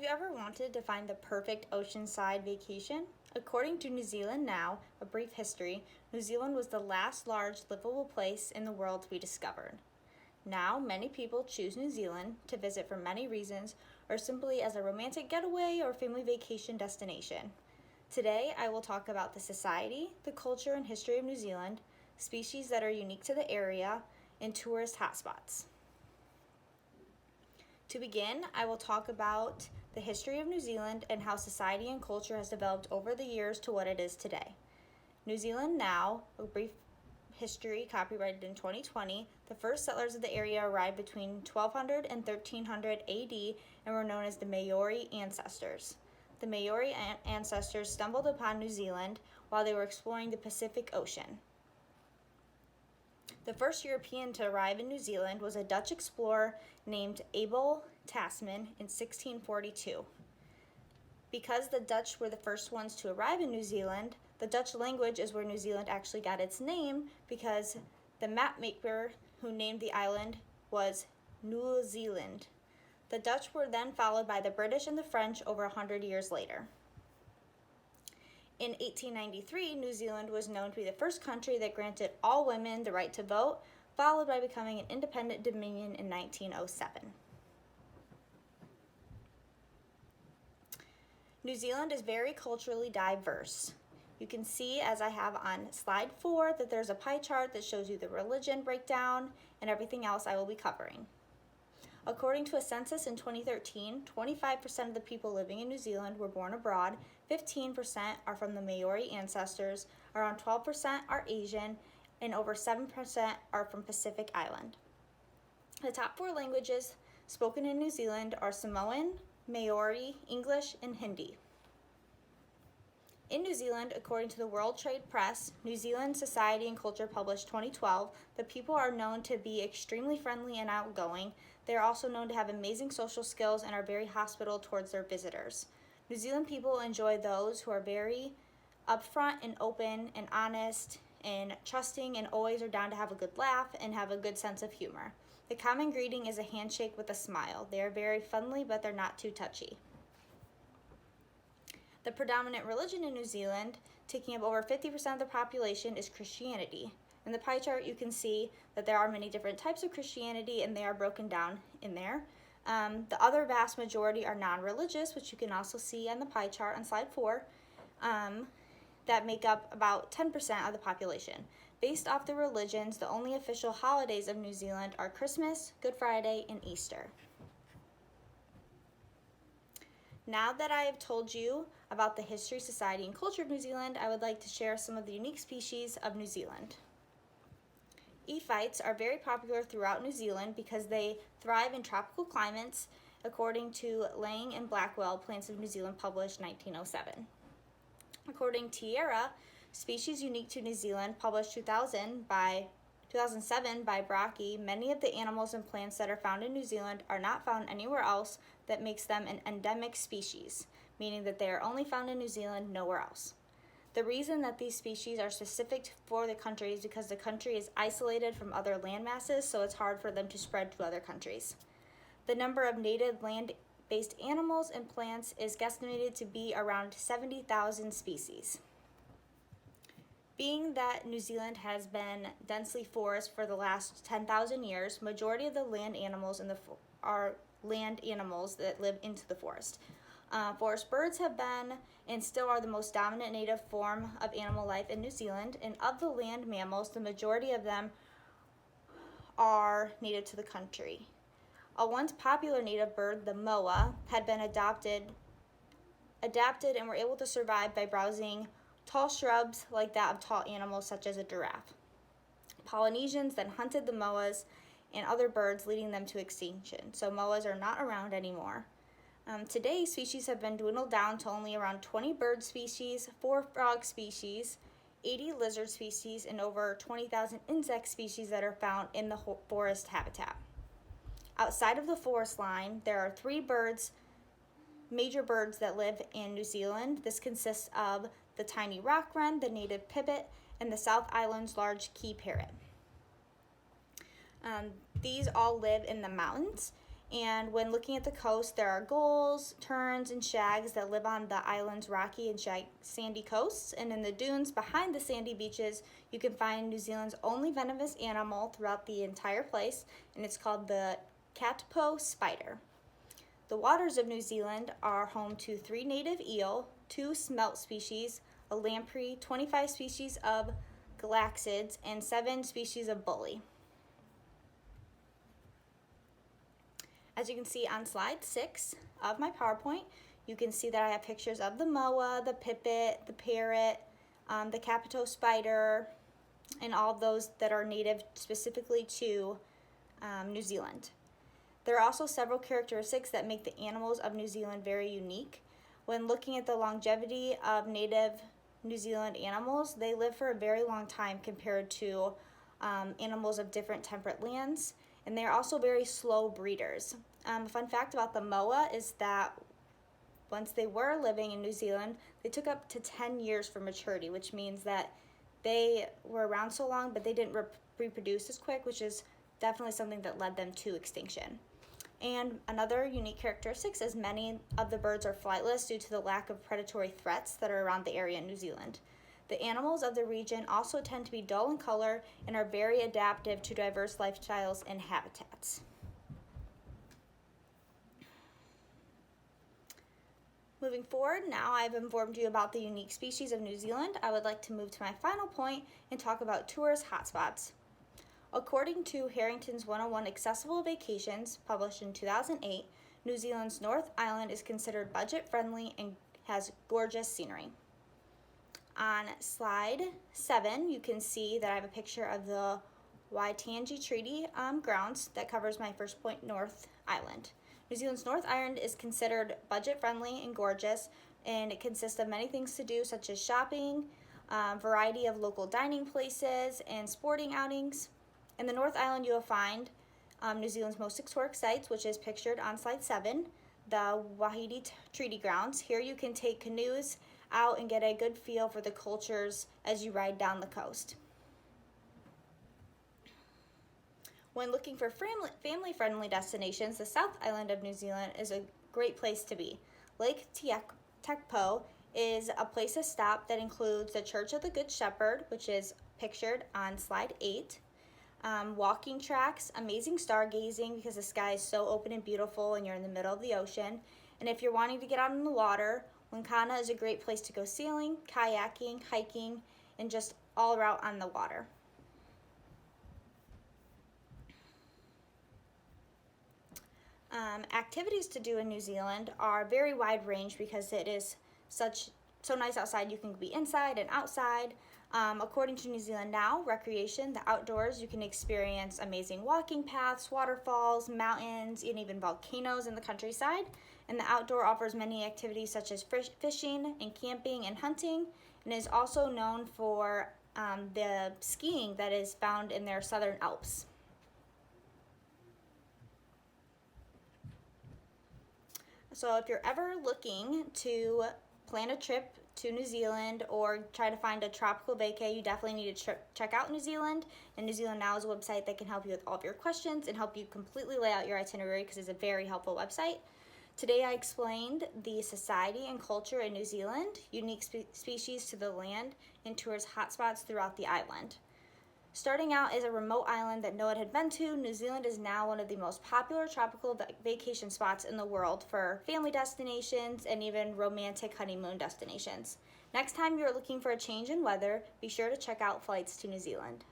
you ever wanted to find the perfect oceanside vacation? According to New Zealand Now, a brief history, New Zealand was the last large livable place in the world to be discovered. Now, many people choose New Zealand to visit for many reasons or simply as a romantic getaway or family vacation destination. Today, I will talk about the society, the culture, and history of New Zealand, species that are unique to the area, and tourist hotspots. To begin, I will talk about the history of New Zealand and how society and culture has developed over the years to what it is today. New Zealand Now, a brief history copyrighted in 2020, the first settlers of the area arrived between 1200 and 1300 AD and were known as the Maori ancestors. The Maori ancestors stumbled upon New Zealand while they were exploring the Pacific Ocean. The first European to arrive in New Zealand was a Dutch explorer named Abel Tasman in 1642. Because the Dutch were the first ones to arrive in New Zealand, the Dutch language is where New Zealand actually got its name because the mapmaker who named the island was New Zealand. The Dutch were then followed by the British and the French over 100 years later. In 1893, New Zealand was known to be the first country that granted all women the right to vote, followed by becoming an independent dominion in 1907. New Zealand is very culturally diverse. You can see, as I have on slide 4, that there's a pie chart that shows you the religion breakdown and everything else I will be covering. According to a census in 2013, 25% of the people living in New Zealand were born abroad, 15% are from the Maori ancestors, around 12% are Asian, and over 7% are from Pacific Island. The top 4 languages spoken in New Zealand are Samoan, Maori, English, and Hindi. In New Zealand, according to the World Trade Press, New Zealand Society and Culture published 2012, the people are known to be extremely friendly and outgoing. They are also known to have amazing social skills and are very hospitable towards their visitors. New Zealand people enjoy those who are very upfront and open and honest and trusting and always are down to have a good laugh and have a good sense of humor. The common greeting is a handshake with a smile. They are very friendly, but they're not too touchy. The predominant religion in New Zealand, taking up over 50% of the population, is Christianity. In the pie chart, you can see that there are many different types of Christianity, and they are broken down in there. The other vast majority are non-religious, which you can also see on the pie chart on slide 4, that make up about 10% of the population. Based off the religions, the only official holidays of New Zealand are Christmas, Good Friday, and Easter. Now that I have told you about the history, society, and culture of New Zealand, I would like to share some of the unique species of New Zealand. Ephites are very popular throughout New Zealand because they thrive in tropical climates, according to Lang and Blackwell, Plants of New Zealand, published 1907. According to Tierra, species unique to New Zealand, published 2007 by Brockie, many of the animals and plants that are found in New Zealand are not found anywhere else. That makes them an endemic species, meaning that they are only found in New Zealand, nowhere else. The reason that these species are specific for the country is because the country is isolated from other land masses, so it's hard for them to spread to other countries. The number of native land-based animals and plants is guesstimated to be around 70,000 species. Being that New Zealand has been densely forested for the last 10,000 years, majority of the land animals are land animals that live into the forest. Forest birds have been and still are the most dominant native form of animal life in New Zealand, and of the land mammals, the majority of them are native to the country. A once popular native bird, the moa, had been adapted and were able to survive by browsing tall shrubs like that of tall animals such as a giraffe. Polynesians then hunted the moas and other birds, leading them to extinction. So moas are not around anymore. Today, species have been dwindled down to only around 20 bird species, 4 frog species, 80 lizard species, and over 20,000 insect species that are found in the forest habitat. Outside of the forest line, there are 3 major birds that live in New Zealand. This consists of the tiny rock wren, the native pipit, and the South Island's large key parrot. These all live in the mountains, And when looking at the coast, there are gulls, terns, and shags that live on the island's rocky and sandy coasts. And in the dunes behind the sandy beaches, you can find New Zealand's only venomous animal throughout the entire place, and it's called the Katipo spider. The waters of New Zealand are home to 3 native eel, 2 smelt species, a lamprey, 25 species of galaxids, and 7 species of bully. As you can see on slide 6 of my PowerPoint, you can see that I have pictures of the moa, the pipit, the parrot, the Katipo spider, and all of those that are native specifically to New Zealand. There are also several characteristics that make the animals of New Zealand very unique. When looking at the longevity of native New Zealand animals, they live for a very long time compared to animals of different temperate lands, and they are also very slow breeders. A fun fact about the moa is that once they were living in New Zealand, they took up to 10 years for maturity, which means that they were around so long, but they didn't reproduce as quick, which is definitely something that led them to extinction. And another unique characteristic is many of the birds are flightless due to the lack of predatory threats that are around the area in New Zealand. The animals of the region also tend to be dull in color and are very adaptive to diverse lifestyles and habitats. Moving forward, now I've informed you about the unique species of New Zealand. I would like to move to my final point and talk about tourist hotspots. According to Harrington's 101 Accessible Vacations, published in 2008, New Zealand's North Island is considered budget-friendly and has gorgeous scenery. On slide 7, you can see that I have a picture of the Waitangi Treaty grounds that covers my first point, North Island. New Zealand's North Island is considered budget-friendly and gorgeous, and it consists of many things to do, such as shopping, variety of local dining places, and sporting outings. In the North Island, you will find New Zealand's most historic sites, which is pictured on slide 7, the Waitangi Treaty Grounds. Here you can take canoes out and get a good feel for the cultures as you ride down the coast. When looking for family-friendly destinations, the South Island of New Zealand is a great place to be. Lake Tekapo is a place to stop that includes the Church of the Good Shepherd, which is pictured on slide 8. Walking tracks, amazing stargazing because the sky is so open and beautiful and you're in the middle of the ocean. And if you're wanting to get out in the water, Waikana is a great place to go sailing, kayaking, hiking, and just all around on the water. Activities to do in New Zealand are very wide range because it is so nice outside. You can be inside and outside. According to New Zealand Now, recreation, the outdoors, you can experience amazing walking paths, waterfalls, mountains, and even volcanoes in the countryside. And the outdoor offers many activities such as fishing and camping and hunting, and is also known for the skiing that is found in their Southern Alps. So if you're ever looking to plan a trip to New Zealand or try to find a tropical vacay, you definitely need to check out New Zealand. And New Zealand Now is a website that can help you with all of your questions and help you completely lay out your itinerary because it's a very helpful website. Today I explained the society and culture in New Zealand, unique species to the land, and tourist hotspots throughout the island. Starting out as a remote island that no one had been to, New Zealand is now one of the most popular tropical vacation spots in the world for family destinations and even romantic honeymoon destinations. Next time you're looking for a change in weather, be sure to check out flights to New Zealand.